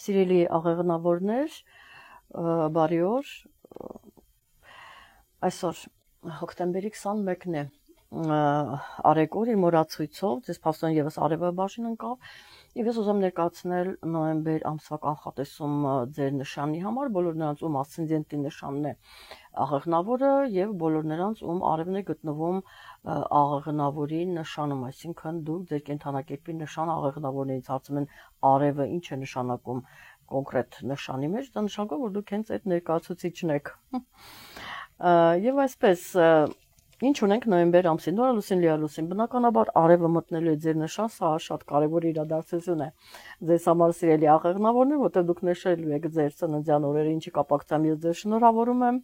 Սիրելի աղեղնավորներ, բարի օր, այսօր հոկտեմբերի 21-ն է, արեգոր իր մորացույցով, ձեզ փաստորեն եւս արևը բաժին ընկավ, եւ ես ուզում ներկայացնել նոյեմբեր ամսվա կանխատեսում ձեր նշանի համար, բոլոր նրանց ում ասցենդենտի նշանն է աղեղնավորը եւ բոլոր նրանց ում արևն է գտնվում աղեղնավորի նշանում, այսինքն դուք ձեր կենթանակերպի նշան աղեղնավորներից հարցում են արևը ինչ է նշանակում կոնկրետ նշանի մեջ, դա նշանակում որ դուք հենց այդ ներկայացուցիչն եք։ Եվ այսպես ինչ ունենք նոյեմբեր ամսին, նորալուսին, լիալուսին, բնականաբար արևը մտնելու է ձեր նշան, սա շատ կարևոր իրադարձություն է ձեզ համար սիրելի աղեղնավորներ, որտեղ դուք նշելու եք ձեր ծննդյան օրերը, ինչի կապակցությամբ ես ձեզ շնորհավորում եմ։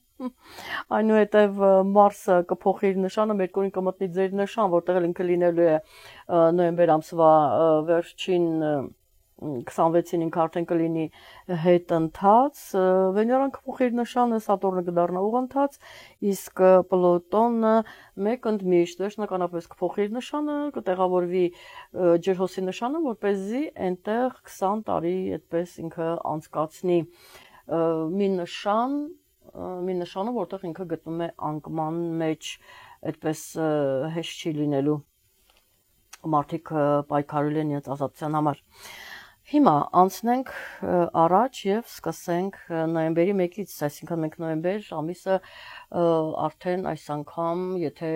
Այնուհետև Մարսը կփոխի իր նշանը, Մերկուրին կմտնի ձեր նշան, որտեղ ինքը լինելու է նոյեմբեր ամսվա վերջին 26-ին ինքը արդեն կլինի հետընթաց, Վեներան կփոխի իր նշանը, Սատուրնը կդառնա ուղընթաց, իսկ Պլուտոնը մեկ ընդմիշտ վերջնականապես կփոխի իր նշանը, կտեղավորվի ջրհոսի նշանը, որպեսզի այնտեղ 20 տարի այդպես ինքը անցկացնի մի նշանը, որտեղ ինքը գտնում է անկման մեջ, այդպես հեշտ չի լինելու մարդիկ պայքարել են իրենց ազատության համար։ Հիմա անցնենք առաջ եւ սկսենք նոյեմբերի 1-ից, այսինքն մենք նոյեմբեր ամիսը արդեն այս անգամ, եթե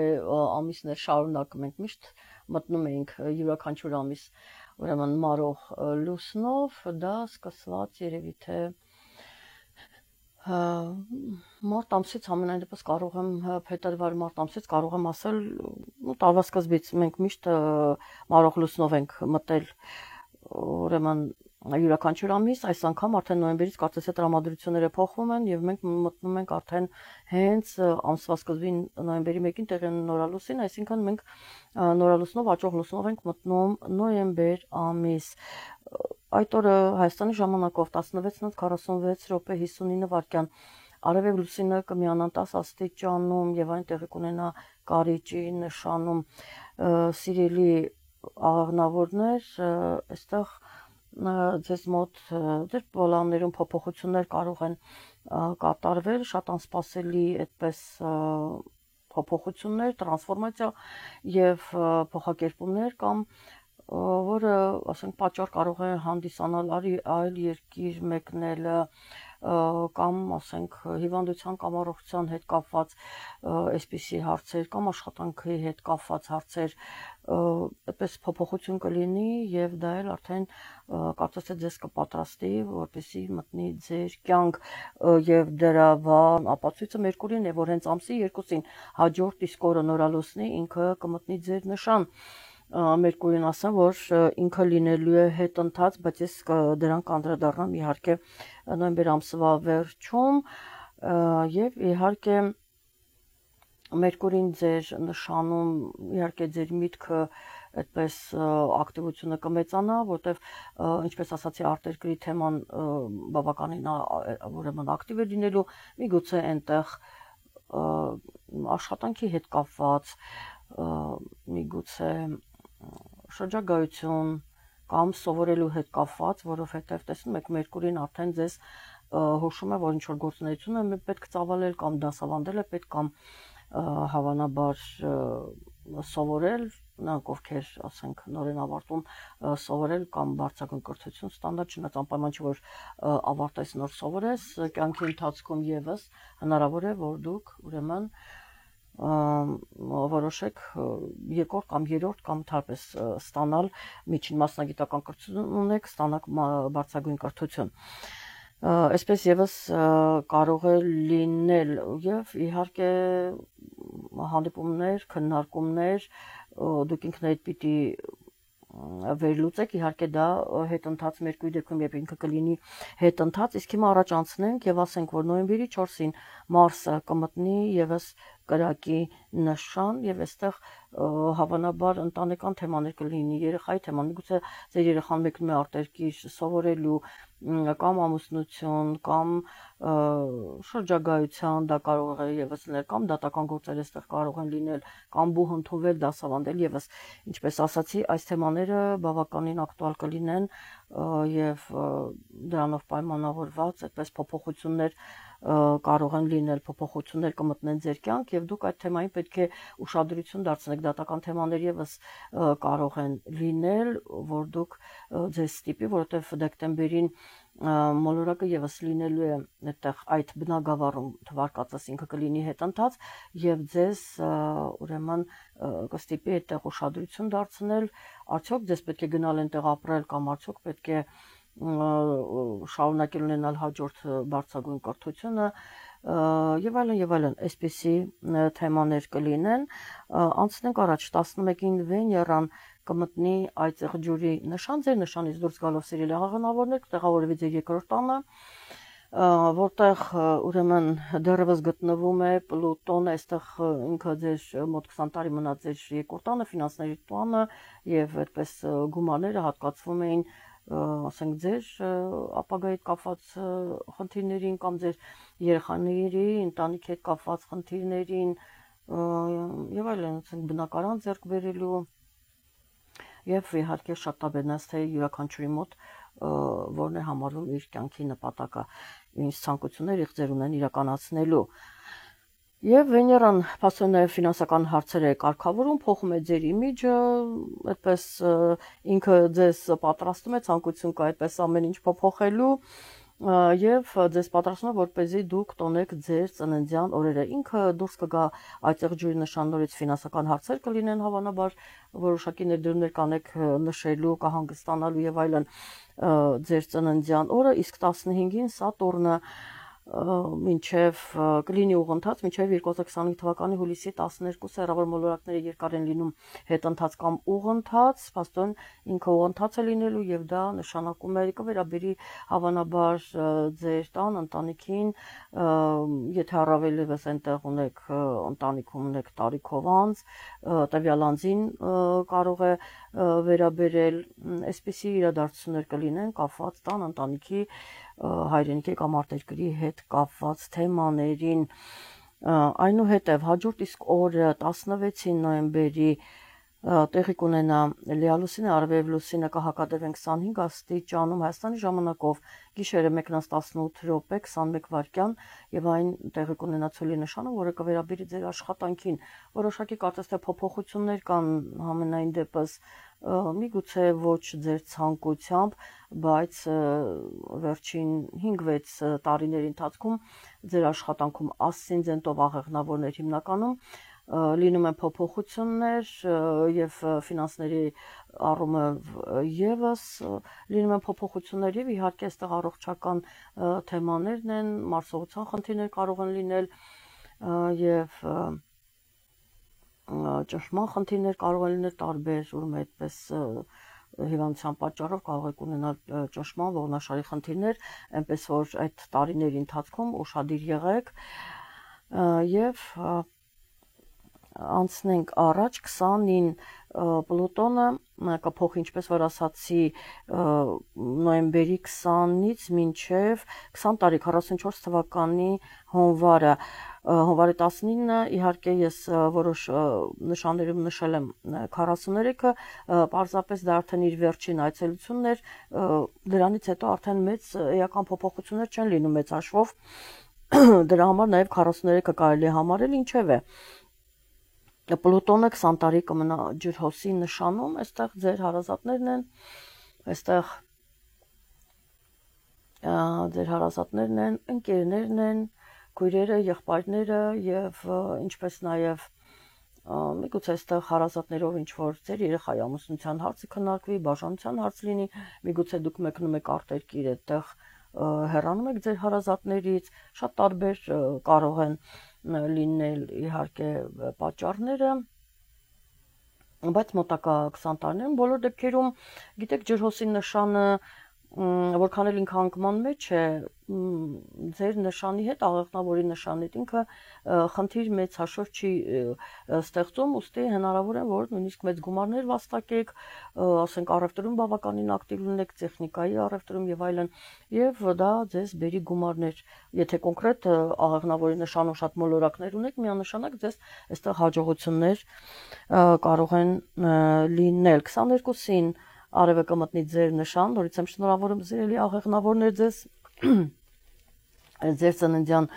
ամիսներ շարունակում ենք, միշտ մտնում էինք յուրաքանչյուր ամիս, ուրեմն մարող լուսնով, դա սկսված երևի թե մարտ ամսից ամենայն դեպս կարող եմ փետրվար մարտ ամսից կարող եմ ասել, տարվա սկզբից մենք միշտ մարող լուսնով ենք մտել, ուրեմն յուրաքանչյուր ամիս, այս անգամ արդեն նոյեմբերից կարծես թե տրամադրությունները փոխվում են եւ մենք մտնում ենք արդեն հենց ամսվա սկզբին նոյեմբերի 1-ին տեղի նորալուսին, այսինքն մենք նորալուսնով, աճող լուսնով ենք մտնում նոյեմբեր ամիս։ Այդ օրը Հայաստանի ժամանակով 16:46:59 արևև լուսինը կմիանա 10 աստիճանում եւ այն տեղի կունենա կարիճի նշանում։ Սիրելի աղեղնավորներ, այստեղ ձեզ մոտ ձեր պլաններում փոփոխություններ կարող են կատարվել, շատ անսպասելի այդպես փոփոխություններ, տրանսֆորմացիա եւ փոխակերպումներ կամ որը, ասենք, պատճառ կարող է հանդիսանալ այլ երկիր մեկնելը կամ, ասենք, հիվանդության կամ առողջության հետ կապված այսպիսի հարցեր կամ աշխատանքի հետ կապված հարցեր, այդպես փոփոխություն կլինի եւ դա էլ արդեն կարծես թե ձեզ կպատրաստի, որպեսզի մտնի ձեր կյանք եւ դրա վան ապացույցը Մերկուրին է, որ հենց ամսի 2-ին հաջորդ իսկ օրը նորալուսնի ինքը կմտնի ձեր նշան։ Մերկուրին ասեմ, որ ինքը լինելու է հետընթաց, բայց ես դրան կանդրադառնամ իհարկե նոյեմբեր ամսվա վերջում եւ իհարկե Մերկուրին ձեր նշանում իհարկե ձեր միտքը այդպես ակտիվությունը կմեծանա, որտեվ ինչպես ասացի արտերկրի թեման բավականին ուրեմն ակտիվ է լինելու, միգուցե այնտեղ աշխատանքի հետ կապված, միգուցե շրջագայություն կամ սովորելու հետ կապված, որովհետև տեսնում եք Մերկուրին արդեն ձեզ հուշում է, որ ինչ որ գործունեություն է պետք ծավալել կամ դասավանդել է պետք կամ հավանաբար սովորել, նրանք ովքեր, ասենք, նորեն ավարտում սովորել կամ բարձրագույն կրթություն ստանալ, չնայած անպայման չէ որ ավարտես նոր սովորես, կյանքի ընթացքում եւս հնարավոր է որ դուք ուրեմն որոշեք երկրորդ կամ երրորդ կամ թարպես ստանալ միջին մասնագիտական կրթություն ունեք, ստանաք բարձրագույն կրթություն։ Այսպես եւս կարող է լինել եւ իհարկե հանդիպումներ, քննարկումներ, դուք ինքներդ պիտի վերլուծեք, իհարկե դա հետընթաց Մերկուրի դեպքում երբ ինքը կլինի հետընթաց, իսկ հիմա առաջ անցնենք եւ ասենք, որ նոյեմբերի 4-ին Մարսը կմտնի եւս կրակի նշան եւ այստեղ հավանաբար ընտանեկան թեմաներ կլինի, երեխայի թեման, միգուցե ձեր երեխան մեկնում է արտերկիր սովորելու կամ ամուսնություն կամ շրջագայության, դա կարող է եւս լինել կամ դատական գործեր այստեղ կարող են լինել կամ բուհ ընդունվել, դասավանդել եւս, ինչպես ասացի, այս թեմաները բավականին ակտուալ կլինեն եւ դրանով պայմանավորված այդպես փոփոխություններ կարող են լինել, փոփոխություններ կմտնեն ձեր կյանք եւ դուք այդ թեմային պետք է ուշադրություն դարձնեք, դատական թեմաներ եւս կարող են լինել, որ դուք ձեզ ստիպի, որովհետեւ դեկտեմբերին մոլորակը եւս լինելու է այդտեղ այդ բնագավառում թվարկածս ինքը կլինի հետընթաց եւ ձեզ ուրեմն կստիպի այդտեղ ուշադրություն դարձնել, արդյոք ձեզ պետք է գնալ այնտեղ ապրել կամ արդյոք պետք է շարունակել ունենալ հաջորդ բարձրագույն կրթությունը եւ այլն, այսպիսի թեմաներ կլինեն։ Անցնենք առաջ 11-ին Վեներան կմտնի այծեղ ջուրի նշան, ձեր նշանից դուրս գալով սիրելի աղանավորներ, կտեղավորվի ձեր երկրորդ տանը, որտեղ ուրեմն դեռևս գտնվում է Պլուտոնը, այստեղ ինքը ձեր մոտ 20 տարի մնաց ձեր երկրորդ տանը, ֆինանսների տանը եւ այդպես գումարները հատկացվում էին ասենք ձեր ապագայի հետ կապված խնդիրներին կամ ձեր երեխաների, ընտանիքի հետ կապված խնդիրներին եւ այլն, ասենք բնակարան ձեռք բերելու եւ իհարկե շատ տարբերնաց թե յուրաքանչյուրի մոտ որն է համարվում իր կյանքի նպատակը, ինչ ցանկություններ իղձեր ունեն իրականացնելու։ Եվ Վեներան փաստորեն ֆինանսական հարցեր է կարգավորում, փոխում է ձեր իմիջը, այդպես ինքը ձեզ պատրաստում է, ցանկություն կա այդպես ամեն ինչ փոփոխելու եւ ձեզ պատրաստում է, որպեսզի դուք տոնեք ձեր ծննդյան օրերը։ Ինքը դուրս կգա այդտեղ ջուրի նշաններից ֆինանսական հարցեր կլինեն հավանաբար, որոշակի ներդրումներ կանեք նշելու, կհանգստանալու եւ այլն ձեր ծննդյան օրը, իսկ 15-ին Սատուրնը մինչև կլինի ուղընթաց մինչև 2025 թվականի հուլիսի 12-ը հեռավոր մոլորակները երկար են լինում հետընթաց կամ ուղընթաց, փաստորեն ինքը ուղընթաց է լինելու եւ դա նշանակում է կվերաբերի հավանաբար ձեր տան ընտանիքին, եթե առավել եւս այնտեղ ունեք ընտանիքում ունեք տարիքով անձ, տվյալ անձին կարող է վերաբերել, այսպիսի իրադարձություններ կլինեն կապված տան ընտանիքի հայրենիքի կամ արտերկրի հետ կապված թեմաներին։ Այնուհետև հաջորդ իսկ օրը 16 նոյեմբերի տեղի կունենա լիալուսինը, արևև լուսինը կհակադրվեն 25 աստիճանում Հայաստանի ժամանակով գիշերը 1:18 րոպե 21 վայրկյան եւ այն տեղի կունենա ցոլի նշանը, որը կվերաբերի ձեր աշխատանքին։ Որոշակի կարծես թե փոփոխություններ կան համենայն դեպս միգուցե ոչ ձեր ցանկությամբ, բայց վերջին 5-6 տարիների ընթացքում ձեր աշխատանքում ասցենդենտով աղեղնավորներ հիմնականում լինում են փոփոխություններ եւ ֆինանսների առումով եւս լինում են փոփոխություններ եւ իհարկե այստեղ առողջական թեմաներն են, մարսողության խնդիրներ կարող են լինել եւ ճնշման խնդիրներ կարող են լինել տարբեր, ուրեմն այդպես հիվանդության պատճառով կարող եք ունենալ ճնշման ողնաշարի խնդիրներ, այնպես որ այդ տարիների ընթացքում ուշադիր եղեք եւ անցնենք առաջ 20-ին Պլուտոնը կփոխի, ինչպես որ ասացի, նոյեմբերի 20-ից մինչև 20 տարի 44 թվականի հունվարը, հունվարի 19-ը իհարկե ես որոշ նշաններում նշել եմ 43-ը, պարզապես դա արդեն իր վերջին այցելությունն էր, դրանից հետո արդեն մեծ էական փոփոխություններ չեն լինում մեծ հաշվով, դրա համար նաև 43-ը կարելի է համարել, ինչևէ Պլուտոնը 20 տարի կմնա ջրհոսի նշանում, այստեղ ձեր հարազատներն են, այստեղ ձեր հարազատներն են, ընկերներն են, քույրերը, եղբայրները եւ ինչպես նաեւ միգուցե այստեղ հարազատներով ինչ որ ձեր երեխայի ամուսնության հարցը քննարկվի, բաժանության հարց լինի, միգուցե դուք մեկնում եք արտերկիր այդտեղ հեռանում եք ձեր հարազատներից, շատ տարբեր կարող են լինել իհարկե պատճառները, բայց մոտակա 20 տարիներում բոլոր դեպքերում, գիտեք, ջրհոսի նշանը որքան էլ ինքը անկման մեջ է, ձեր նշանի հետ, աղեղնավորի նշանի հետ ինքը խնդիր մեծ հաշվով չի ստեղծում, ուստի հնարավոր է, որ նույնիսկ մեծ գումարներ վաստակեք, ասենք առևտրում բավականին ակտիվ լինեք, տեխնիկայի առևտրում եւ այլն, եւ դա ձեզ բերի գումարներ, եթե կոնկրետ աղեղնավորի նշանով շատ մոլորակներ ունեք, միանշանակ ձեզ այստեղ հաջողություններ կարող են լինել 22-ին արևը կմտնի ձեր նշան, նորից եմ շնորհավորում սիրելի աղեղնավորներ ձեզ ձեր ծննդյան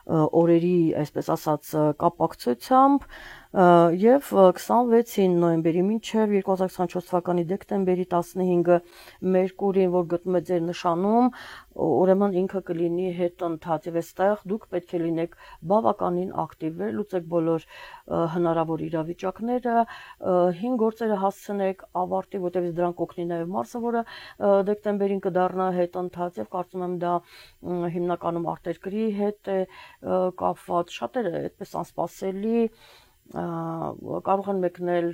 օրերի, այսպես ասած, կապակցությամբ եւ 26 նոյեմբերի մինչեւ 2024 թվականի դեկտեմբերի 15-ը Մերկուրին, որ գտնվում է ձեր նշանում, ուրեմն ինքը կլինի հետընթաց եւ այստեղ դուք պետք է լինեք բավականին ակտիվ, վերլուծեք բոլոր հնարավոր իրավիճակները, 5 գործերը հասցնեք ավարտի, որտեղ դրանք կօգնի նաեւ Մարսը, որը դեկտեմբերին կդառնա հետընթաց եւ կարծում եմ դա հիմնականում արտերկրի հետ է կապված, շատերը այդպես անսպասելի կարող են մեկնել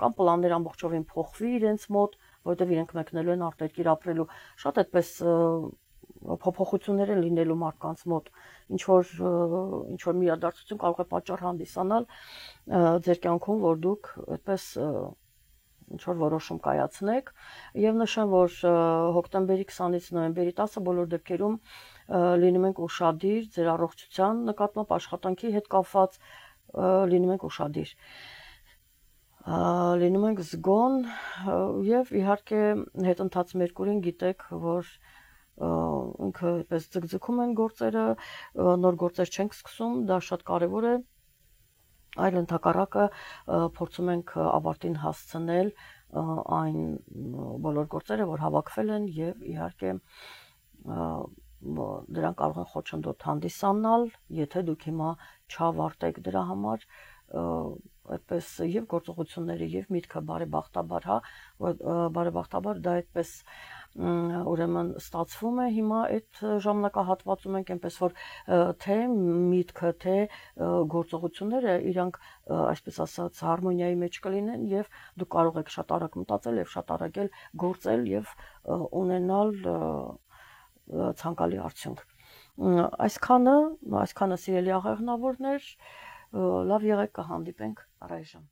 կամ պլաններ ամբողջովին փոխվի իրենց մոտ, որովհետև իրենք մեկնելու են արտերկիր ապրելու, շատ այդպես փոփոխություններ են լինելու մարդկանց մոտ, ինչ որ միադարձություն կարող է պատճառ հանդիսանալ ձեր կյանքում, որ դուք այդպես ինչ որ որոշում կայացնեք եւ նշեմ, որ հոկտեմբերի 20-ից նոյեմբերի 10-ը բոլոր դեպքերում լինում ենք ուշադիր ձեր առողջության նկատմամբ, աշխատանքի հետ կապված լինում ենք ուշադիր, լինում ենք զգոն եւ իհարկե հետընթաց Մերկուրին գիտեք, որ ինքը այդպես ձգձգում են գործերը, նոր գործեր չենք սկսում, դա շատ կարեւոր է, այլ ընդհակառակը փորձում ենք ավարտին հասցնել այն բոլոր գործերը, որ հավաքվել են եւ իհարկե դրանք կարող են խոչընդոտ հանդիսանալ, եթե դուք հիմա չավարտեք դրա համար այդպես եւ գործողությունները եւ միտքը բարեբախտաբար, բարեբախտաբար դա այդպես ուրեմն ստացվում է հիմա այդ ժամանակահատվածում ենք այնպես որ թե միտքը թե գործողությունները իրանք այսպես ասած հարմոնիայի մեջ կլինեն եւ դուք կարող եք շատ արագ մտածել եւ շատ արագ գործել եւ ունենալ ցանկալի արդյունք այսքանը սիրելի աղեղնավորներ լավ եղեք կհանդիպենք առայժմ